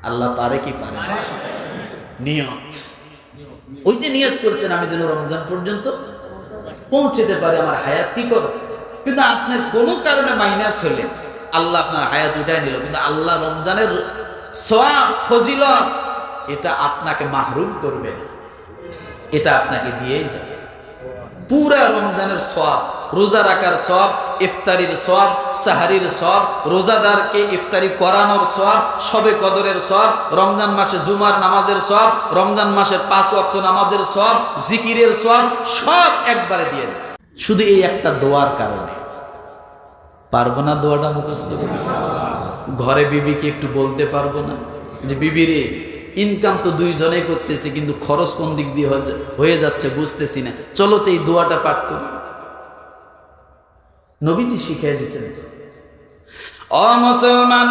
আল্লাহ পারে কি পারে না? নিয়ত, ওই যে নিয়ত করছেন আমি যেন রমজান পর্যন্ত পৌঁছতে পারি, আমার হায়াত কি করো। কিন্তু আপনার কোনো কারণে মাইনাস হলে আল্লাহ আপনার হায়াত উঠায় নিল, কিন্তু আল্লাহ রমজানের সওয়াব ফজিলত এটা আপনাকে মাহরুম করবে না, এটা আপনাকে দিয়েই যাবে। পুরা রমজানের সওয়াব, রোজা রাখার সওয়াব, ইফতারির সওয়াব, সাহারির সওয়াব, রোজাদারকে ইফতারি করানোর সওয়াব, শবে কদরের সওয়াব, রমজান মাসে জুমার নামাজের সওয়াব, রমজান মাসের 5 ওয়াক্ত নামাজের সওয়াব, জিকিরের সওয়াব সব একবারে দিয়ে দেবে। শুধু এই একটা দোয়ার কারণে। পারবো না দোয়াটা মুখস্থ করতে? ঘরে বিবিকে একটু বলতে পারবো না যে বিবি রে, ইনকাম তো দুইজনেই করতেছে, কিন্তু খরচ কোন দিক দিয়ে হয়ে যাচ্ছে বুঝতেছি না, চলো তো এই দোয়াটা পাঠ করি। নবীজি শিখিয়ে দিয়েছেন। ও মুসলমান,